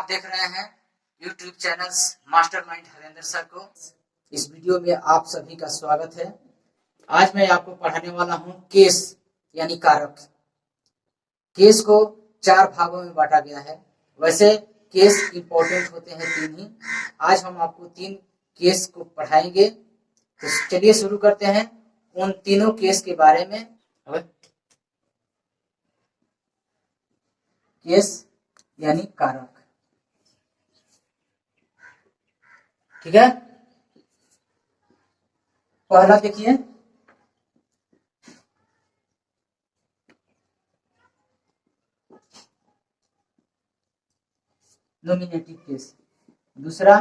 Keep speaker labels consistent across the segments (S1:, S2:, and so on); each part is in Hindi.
S1: आप देख रहे हैं YouTube channel mastermind Harendra sir को। इस वीडियो में आप सभी का स्वागत है। आज मैं आपको पढ़ाने वाला हूं केस यानी कारक। केस को 4 भागों में बांटा गया है। वैसे केस इंपॉर्टेंट होते हैं 3 ही। आज हम आपको 3 केस को पढ़ाएंगे। तो चलिए शुरू करते हैं उन तीनों केस के बारे में। केस यानी कारक, ठीक है। पहला देखिए, नॉमिनेटिव केस। दूसरा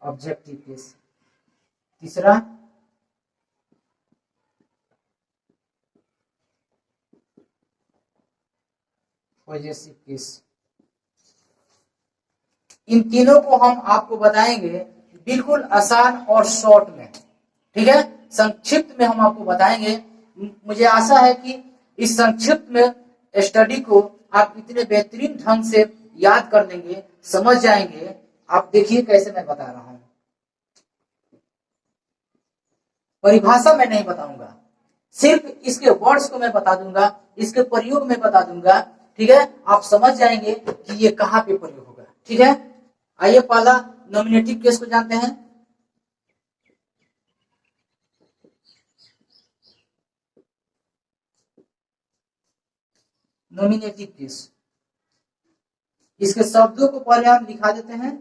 S1: ऑब्जेक्टिव केस। तीसरा पॉजेसिव केस। इन तीनों को हम आपको बताएंगे बिल्कुल आसान और शॉर्ट में, ठीक है। संक्षिप्त में हम आपको बताएंगे। मुझे आशा है कि इस संक्षिप्त में स्टडी को आप इतने बेहतरीन ढंग से याद कर लेंगे, समझ जाएंगे। आप देखिए कैसे मैं बता रहा हूं। परिभाषा मैं नहीं बताऊंगा, सिर्फ इसके वर्ड्स को मैं बता दूंगा, इसके प्रयोग में बता दूंगा, ठीक है। आप समझ जाएंगे कि ये कहां पे प्रयोग होगा, ठीक है। आइए पहला नॉमिनेटिव केस को जानते हैं। नॉमिनेटिव केस, इसके शब्दों को पहले हम लिखा देते हैं।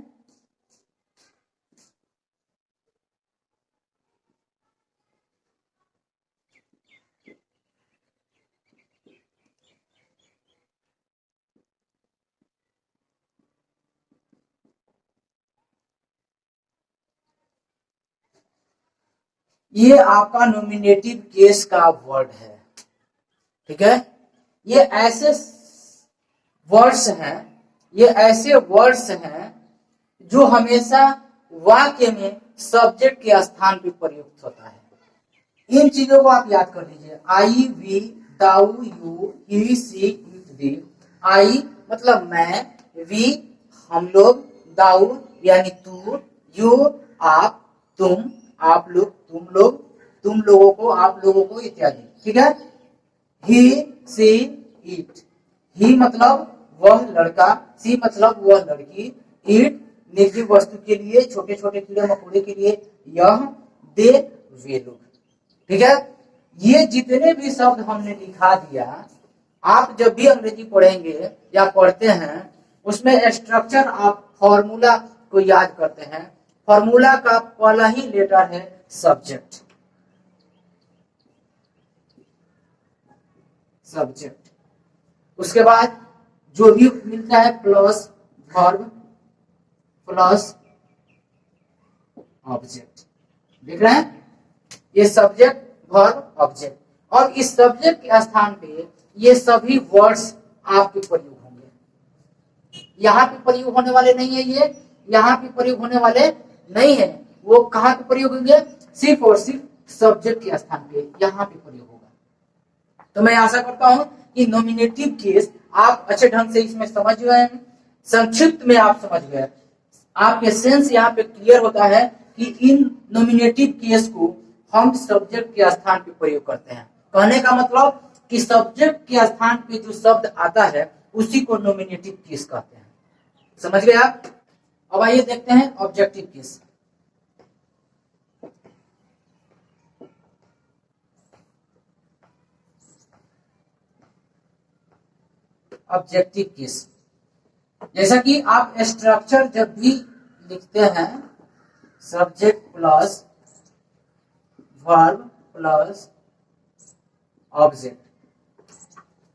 S1: ये आपका नॉमिनेटिव केस का वर्ड है, ठीक है। ये ऐसे वर्ड्स हैं, ये ऐसे वर्ड्स हैं जो हमेशा वाक्य में सब्जेक्ट के स्थान पर प्रयुक्त होता है। इन चीजों को आप याद कर लीजिए। I, we, thou, you, he, she, it, they. I मतलब मैं, वी हम लोग, दाऊ यानी तू, यू आप, तुम आप लोग, तुम लोग, तुम लोगों को, आप लोगों को इत्यादि, ठीक है। ही, सी, इट। ही मतलब वह लड़का, सी मतलब वह लड़की, इट निर्जीव वस्तु के लिए, छोटे छोटे कीड़े मकोड़े के लिए, यह, दे वे लोग, ठीक है। ये जितने भी शब्द हमने लिखा दिया, आप जब भी अंग्रेजी पढ़ेंगे या पढ़ते हैं, उसमें स्ट्रक्चर आप फॉर्मूला को याद करते हैं। फॉर्मूला का पहला ही लेटर है सब्जेक्ट। सब्जेक्ट उसके बाद जो भी मिलता है प्लस वर्ब प्लस ऑब्जेक्ट। देख रहे हैं, ये सब्जेक्ट वर्ब ऑब्जेक्ट। और इस सब्जेक्ट के स्थान पे ये सभी वर्ड्स आपके प्रयोग होंगे। यहाँ पे प्रयोग होने वाले नहीं है, ये यहाँ पे प्रयोग होने वाले नहीं है। वो कहाँ पे प्रयोग होंगे? सिर्फ और सिर्फ सब्जेक्ट के स्थान पे यहाँ पे प्रयोग होगा। तो मैं आशा करता हूं कि नॉमिनेटिव केस आप अच्छे ढंग से इसमें समझ गए हैं। संक्षिप्त में आप समझ गए, आपके सेंस यहाँ पे क्लियर होता है कि इन नॉमिनेटिव केस को हम सब्जेक्ट के स्थान पे प्रयोग करते हैं। कहने का मतलब कि सब्जेक्ट के स्थान पे जो शब्द आता है उसी को नॉमिनेटिव केस कहते हैं। समझ गए आप? अब आइए देखते हैं ऑब्जेक्टिव केस। ऑब्जेक्टिव केस, जैसा कि आप स्ट्रक्चर जब भी लिखते हैं, subject plus verb plus object,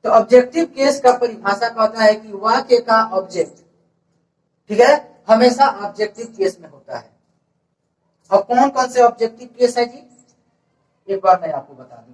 S1: तो ऑब्जेक्टिव केस का परिभाषा कहता है कि वाक्य का ऑब्जेक्ट, ठीक है, हमेशा ऑब्जेक्टिव केस में होता है। अब कौन कौन से ऑब्जेक्टिव केस है जी, एक बार मैं आपको बता दूं।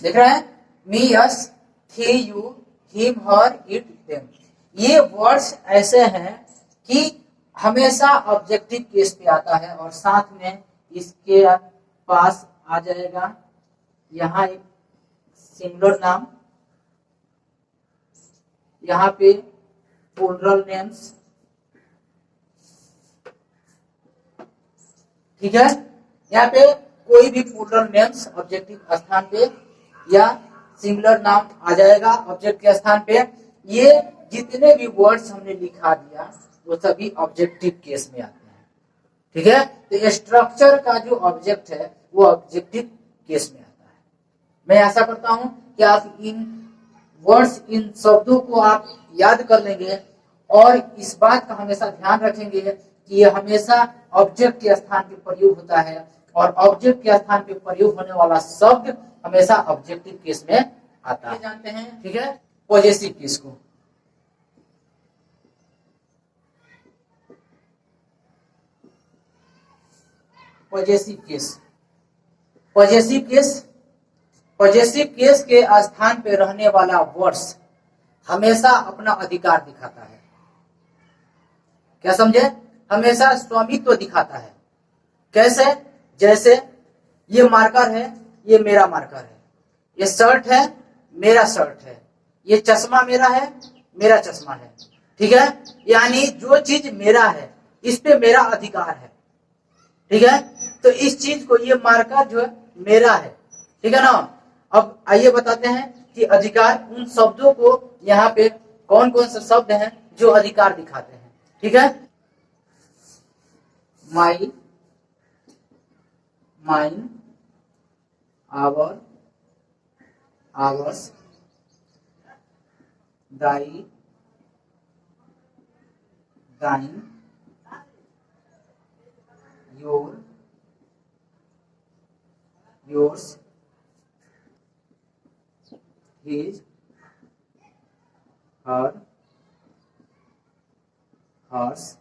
S1: देख रहे हैं, मी, अस, थी, you, him, her, it, them. ये वर्ड्स ऐसे हैं कि हमेशा ऑब्जेक्टिव केस पे आता है और साथ में इसके पास आ जाएगा यहाँ एक सिंगुलर नाम, यहाँ पे प्लूरल नेम्स, ठीक है। यहाँ पे कोई भी प्लूरल नेम्स ऑब्जेक्टिव स्थान पे या सिंगुलर नाम आ जाएगा ऑब्जेक्ट के स्थान पे। ये जितने भी वर्ड्स हमने लिखा दिया वो सभी ऑब्जेक्टिव केस में आते हैं, ठीक है। तो स्ट्रक्चर का जो ऑब्जेक्ट है वो ऑब्जेक्टिव केस में आता है। मैं आशा करता हूं कि आप इन वर्ड्स, इन शब्दों को आप याद कर लेंगे और इस बात का हमेशा ध्यान रखेंगे कि ये हमेशा ऑब्जेक्ट के स्थान पे प्रयोग होता है और ऑब्जेक्ट के स्थान पे प्रयोग होने वाला शब्द हमेशा ऑब्जेक्टिव केस में आता है। जानते हैं, ठीक है, पॉजेसिव केस को। Possessive case, possessive case, possessive case के स्थान पे रहने वाला वर्ड्स हमेशा अपना अधिकार दिखाता है। क्या समझे? हमेशा स्वामित्व दिखाता है। कैसे? जैसे ये मार्कर है, ये मेरा मार्कर है। ये शर्ट है, मेरा शर्ट है। ये चश्मा मेरा है, मेरा चश्मा है, ठीक है। यानी जो चीज मेरा है इस पे मेरा अधिकार है, ठीक है। तो इस चीज को, ये मार्कर जो है मेरा है, ठीक है ना। अब आइए बताते हैं कि अधिकार, उन शब्दों को यहाँ पे कौन कौन से शब्द हैं जो अधिकार दिखाते हैं, ठीक है। माई, माइन, आवर, आवर्स, दाई, दाइन, your, yours, his, her, hers,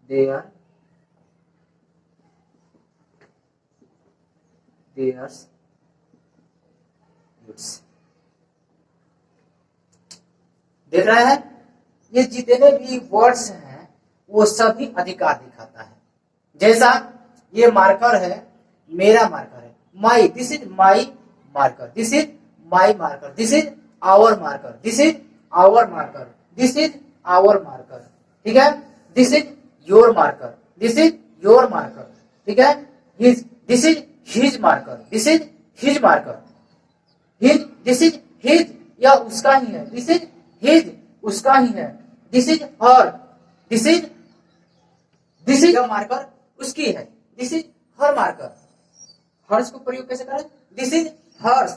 S1: their, theirs, its। देख रहे हैं, ये जितने भी वर्ड्स हैं वो सभी अधिकार दिखाता है। जैसा ये मार्कर है, मेरा मार्कर है, my, this is my marker, this is my marker, this is our marker, this is our marker, this is our marker, ठीक है। This is your marker, this is your marker, ठीक है। His, this is his marker, this is his marker, his, this is his, या उसका ही है, दिस इज हिज, उसका ही है। This is her, this is marker उसकी है, this is her marker. Hers को प्रयोग कैसे करें? This is hers,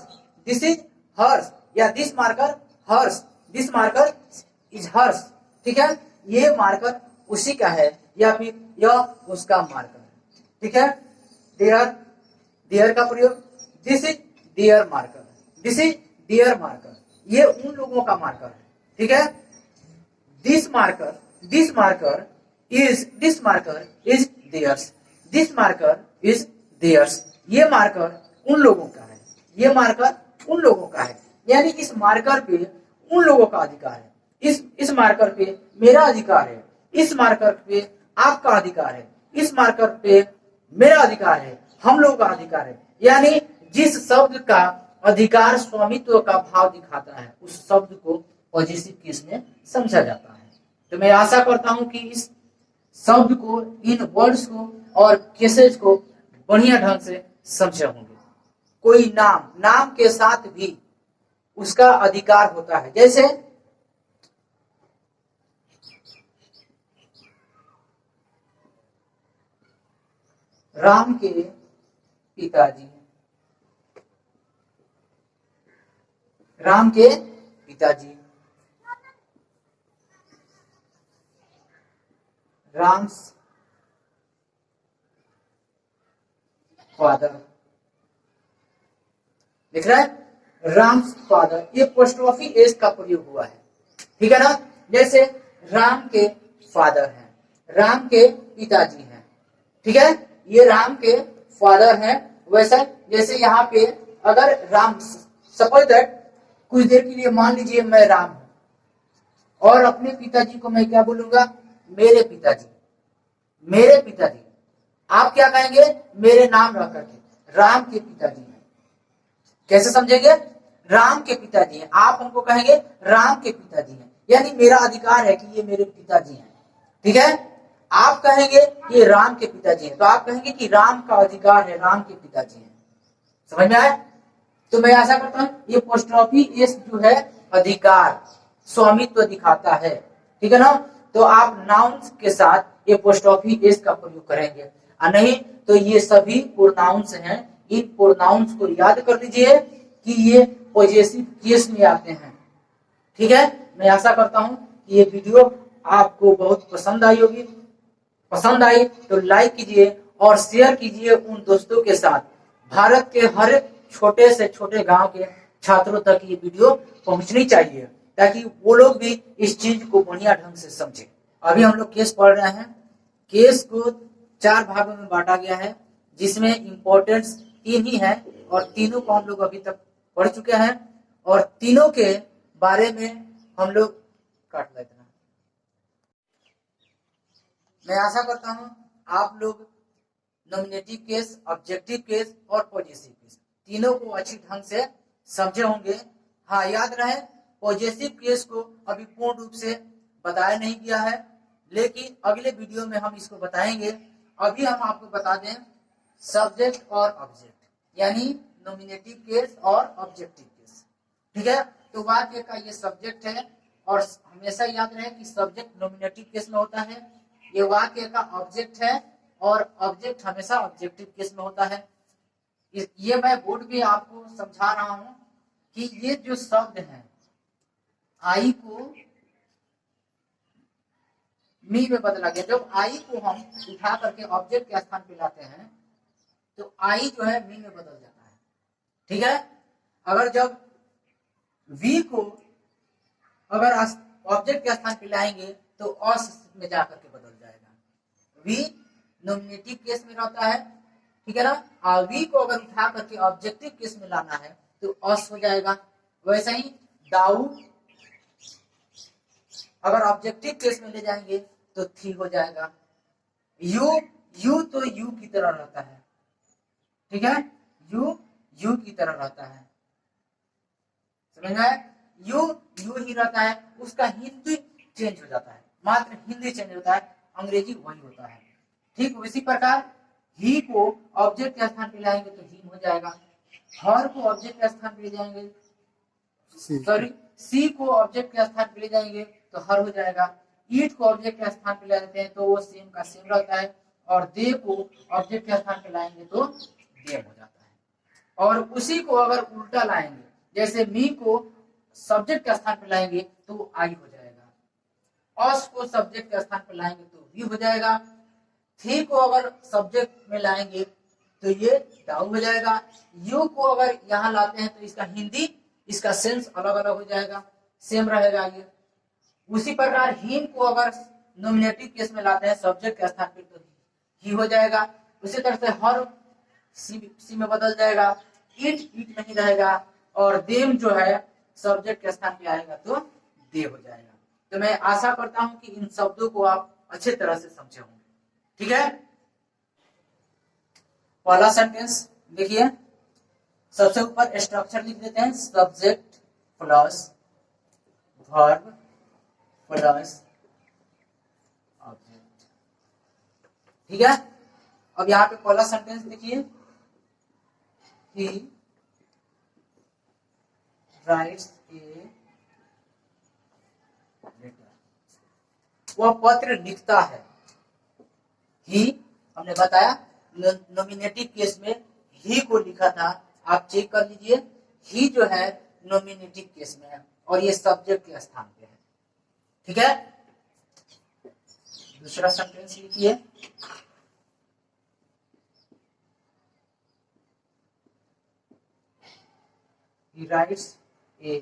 S1: this is hers, या this marker hers, this marker is hers, ठीक है। ये मार्कर उसी का है या फिर यह उसका मार्कर है, ठीक है। देयर, देयर का प्रयोग, this is their marker, this is their marker, ये उन लोगों का मार्कर है, ठीक है। This marker, this marker is, this marker is theirs, this marker is theirs। ये मार्कर उन लोगों का है, ये मार्कर उन लोगों का है। यानी इस मार्कर पे उन लोगों का अधिकार है, इस मार्कर पे मेरा अधिकार है, इस मार्कर पे आपका अधिकार है, इस मार्कर पे मेरा अधिकार है, हम लोगों का अधिकार है। यानी जिस शब्द का अधिकार स्वामित्व का भाव दिखाता है उस शब्द को पॉजिटिव केस में समझा जाता है। तो मैं आशा करता हूं कि इस शब्द को, इन वर्ड्स को और केसेज को बढ़िया ढंग से समझे होंगे। कोई नाम, नाम के साथ भी उसका अधिकार होता है। जैसे राम के पिताजी, राम के पिताजी, राम्स फादर, लिख रहा है राम्स फादर, ये पोस्ट्रॉफी एस का प्रयोग हुआ है, ठीक है ना। जैसे राम के फादर हैं, राम के पिताजी हैं, ठीक है, ये राम के फादर हैं। वैसा जैसे यहाँ पे अगर राम, सपोज दैट कुछ देर के लिए मान लीजिए मैं राम हूं और अपने पिताजी को मैं क्या बोलूंगा, मेरे पिताजी, मेरे पिताजी। आप क्या कहेंगे, मेरे नाम रख करके राम के पिताजी हैं। कैसे समझेंगे, राम के पिताजी हैं, आप हमको कहेंगे राम के पिताजी हैं, यानी मेरा अधिकार है कि ये मेरे पिताजी हैं। ठीक है, आप कहेंगे ये राम के पिताजी हैं, तो आप कहेंगे कि राम का अधिकार है, राम के पिताजी हैं। समझ में आया? तो मैं आशा करता हूं ये पोस्ट्रॉफी एस जो है अधिकार, स्वामित्व दिखाता है। ठीक है ना, तो आप नाउन्स के साथ ये पोस्ट्रॉफी एस का प्रयोग करेंगे, और नहीं तो ये सभी प्रोनाउंस हैं। इन प्रोनाउंस को याद कर लीजिए कि ये पॉजेसिव केस में आते हैं। ठीक है, मैं आशा करता हूं कि ये वीडियो आपको बहुत पसंद आई होगी। पसंद आई तो लाइक कीजिए और शेयर कीजिए उन दोस्तों के साथ। भारत के हर छोटे से छोटे गांव के छात्रों तक ये वीडियो पहुंचनी चाहिए, ताकि वो लोग भी इस चीज को बढ़िया ढंग से समझे। अभी हम लोग केस पढ़ रहे हैं। केस को 4 भागों में बांटा गया है, जिसमें इंपॉर्टेंस 3 ही है, और तीनों को हम लोग अभी तक पढ़ चुके हैं, और तीनों के बारे में हम लोग काट लेते हैं। मैं आशा करता हूं आप लोग नॉमिनेटिव केस, ऑब्जेक्टिव केस और पॉजेसिव केस तीनों को अच्छी ढंग से समझे होंगे। हाँ, याद रहे पॉजेसिव केस को अभी पूर्ण रूप से बताया नहीं गया है, लेकिन अगले वीडियो में हम इसको बताएंगे। अभी हम आपको बता दें सब्जेक्ट और ऑब्जेक्ट, यानी नॉमिनेटिव केस और ऑब्जेक्टिव केस। ठीक है, तो वाक्य का ये सब्जेक्ट है, और हमेशा याद रहे कि सब्जेक्ट नॉमिनेटिव केस में होता है, ये वाक्य का ऑब्जेक्ट है, और ऑब्जेक्ट हमेशा ऑब्जेक्टिव केस में होता है। ये मैं बोर्ड पे आपको समझा रहा हूं कि ये जो शब्द है आई को मी में बदला गया। जब आई को हम उठा करके ऑब्जेक्ट के स्थान पे लाते हैं तो आई जो है मी में बदल जाता है। ठीक है, अगर जब वी को अगर ऑब्जेक्ट के स्थान पे लाएंगे तो अस में जाकर के बदल जाएगा। वी नॉमिनेटिव केस में रहता है, ठीक है ना। वी को अगर उठा करके ऑब्जेक्टिव केस में लाना है तो अस हो जाएगा। वैसे ही दाऊ अगर ऑब्जेक्टिव केस में ले जाएंगे तो थी हो जाएगा। यू तो यू की तरह रहता है, ठीक है, यू की तरह रहता है। समझ में आया? यू ही रहता है, उसका हिंदी चेंज हो जाता है, मात्र हिंदी चेंज होता है, अंग्रेजी वही होता है। ठीक उसी प्रकार ही को ऑब्जेक्ट के स्थान पे लाएंगे तो ही हो जाएगा। हर को ऑब्जेक्ट के स्थान पे ले जाएंगे, सॉरी सी को ऑब्जेक्ट के स्थान पे ले जाएंगे तो हर हो जाएगा। ईट को ऑब्जेक्ट के स्थान पे ले जाते हैं तो वो सेम का सेम रहता है, और दे को ऑब्जेक्ट के स्थान पे लाएंगे तो देव हो जाता है। और उसी को अगर उल्टा लाएंगे, जैसे मी को सब्जेक्ट के स्थान पे लाएंगे तो आई हो जाएगा। अस को सब्जेक्ट के स्थान पे लाएंगे तो वी हो जाएगा। थी को अगर सब्जेक्ट में लाएंगे तो ये डाउ हो जाएगा। यू को अगर यहाँ लाते हैं तो इसका हिंदी, इसका सेंस अलग अलग हो जाएगा, सेम रहेगा ये। उसी प्रकार हिम को अगर नॉमिनेटिव केस में लाते हैं सब्जेक्ट के स्थान पे तो ही हो जाएगा। उसी तरह से हर सी में बदल जाएगा। ईट नहीं रहेगा, और देम जो है सब्जेक्ट के स्थान पे आएगा तो दे हो जाएगा। तो मैं आशा करता हूं कि इन शब्दों को आप अच्छे तरह से समझे होंगे। ठीक है, पहला सेंटेंस देखिए, सबसे ऊपर स्ट्रक्चर लिख देते हैं, subject plus verb plus object. ठीक है, अब यहाँ पे पहला सेंटेंस देखिए, he writes a letter, वह पत्र लिखता है। ही हमने बताया नॉमिनेटिव केस में ही को लिखा था, आप चेक कर लीजिए, ही जो है नॉमिनेटिव केस में है और ये सब्जेक्ट के स्थान पे है। ठीक है, दूसरा सेंटेंस लिखिए, he writes a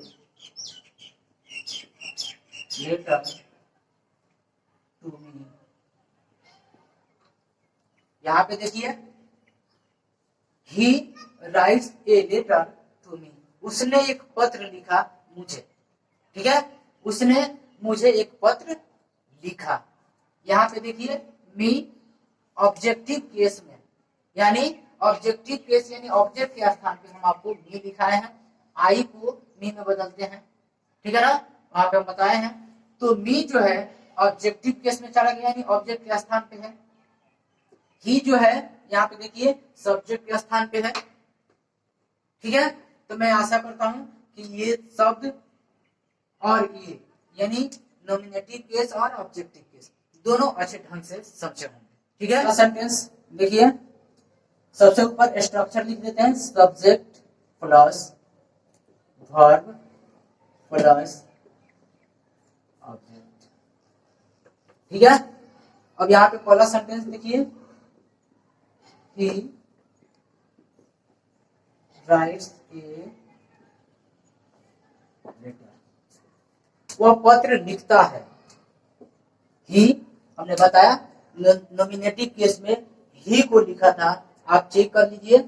S1: letter to me, यहाँ पे देखिए, he writes a letter to me, उसने एक पत्र लिखा मुझे, ठीक है, उसने मुझे एक पत्र लिखा। यहाँ पे देखिए मी ऑब्जेक्टिव केस में, यानी ऑब्जेक्टिव केस यानी ऑब्जेक्ट के स्थान पे हम आपको मी दिखाए हैं, आई को मी में बदलते हैं, ठीक है ना, वहां पे हम बताए हैं। तो मी जो है ऑब्जेक्टिव केस में चला गया, यानी ऑब्जेक्ट के स्थान पे है। ही जो है यहाँ पे देखिए सब्जेक्ट के स्थान पे है, ठीक है। तो मैं आशा करता हूं कि ये शब्द और ये यानी नॉमिनेटिव केस और ऑब्जेक्टिव केस दोनों अच्छे ढंग से समझे होंगे, ठीक है। सेंटेंस देखिए, सबसे ऊपर स्ट्रक्चर लिख देते हैं, subject plus verb plus object, ठीक है। अब यहाँ पे पहला सेंटेंस देखिए, ही राइट्स ए लेटर, वह पत्र लिखता है। ही हमने बताया नॉमिनेटिव केस में ही को लिखा था, आप चेक कर लीजिए,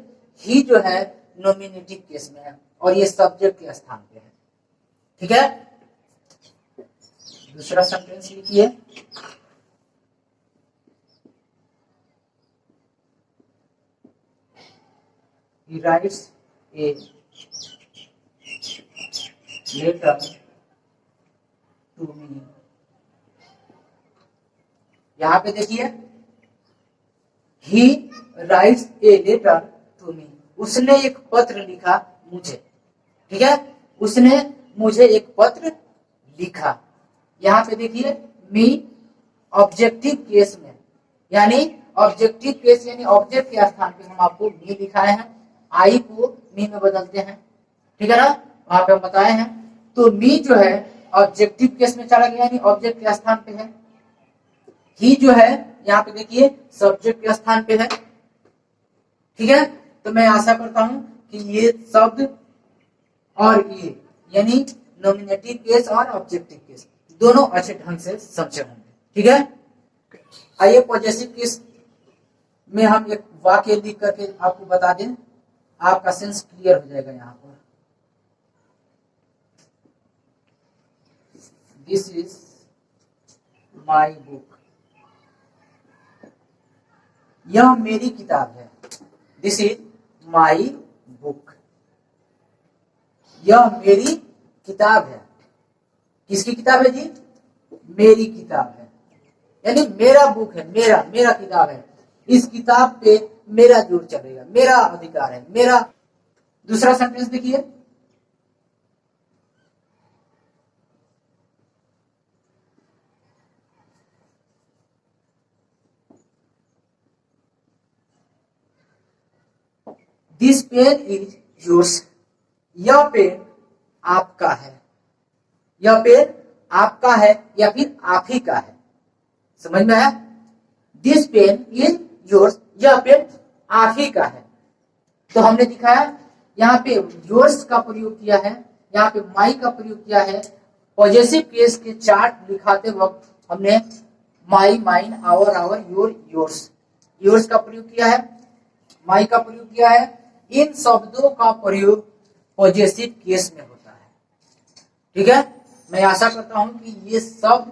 S1: ही जो है नॉमिनेटिव केस में है और ये सब्जेक्ट के स्थान पे है, ठीक है। दूसरा सेंटेंस लिखिए, he writes a letter to me। यहां पे देखिए, he writes a letter to me, उसने एक पत्र लिखा मुझे, ठीक है, उसने मुझे एक पत्र लिखा। यहाँ पे देखिए मी ऑब्जेक्टिव केस में, यानी ऑब्जेक्टिव केस यानी ऑब्जेक्ट के स्थान पे हम आपको मी दिखाए हैं, आई को मी में बदलते हैं, ठीक है ना, वहां पे हम बताए हैं। तो मी जो है ऑब्जेक्टिव केस में चला गया, यानी ऑब्जेक्ट के स्थान पे है। ही जो है यहाँ पे देखिए सब्जेक्ट के स्थान पे है, ठीक है। तो मैं आशा करता हूं कि ये शब्द और ये यानी नॉमिनेटिव केस और ऑब्जेक्टिव केस दोनों अच्छे ढंग से समझे होंगे, ठीक है। आइए पॉजिटिव केस में हम एक वाक्य लिख करके आपको बता दें, आपका सेंस क्लियर हो जाएगा। यहाँ पर दिस इज माई बुक, यह मेरी किताब है। दिस इज माई बुक, यह मेरी किताब है। किसकी किताब है जी? मेरी किताब है, यानी मेरा बुक है, मेरा मेरा किताब है। इस किताब पे मेरा जोर चलेगा, मेरा अधिकार है, मेरा। दूसरा सेंटेंस देखिए, दिस पेन इज योर्स, यह पेन आपका है। यह पेन आपका है या फिर आप ही का है, समझ में आया? दिस पेन इज योर्स, यह पेन आप ही का है। तो हमने दिखाया यहाँ पे योर्स का प्रयोग किया है, यहाँ पे माई का प्रयोग किया है। पॉजेसिव केस के चार्ट लिखाते वक्त हमने my, mine, our, our, your, yours, yours का प्रयोग किया है, माई का प्रयोग किया है। इन शब्दों का प्रयोग पॉजेसिव केस में होता है, ठीक है। मैं आशा करता हूं कि ये सब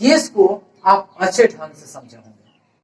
S1: केस को आप अच्छे ढंग से समझे होंगे।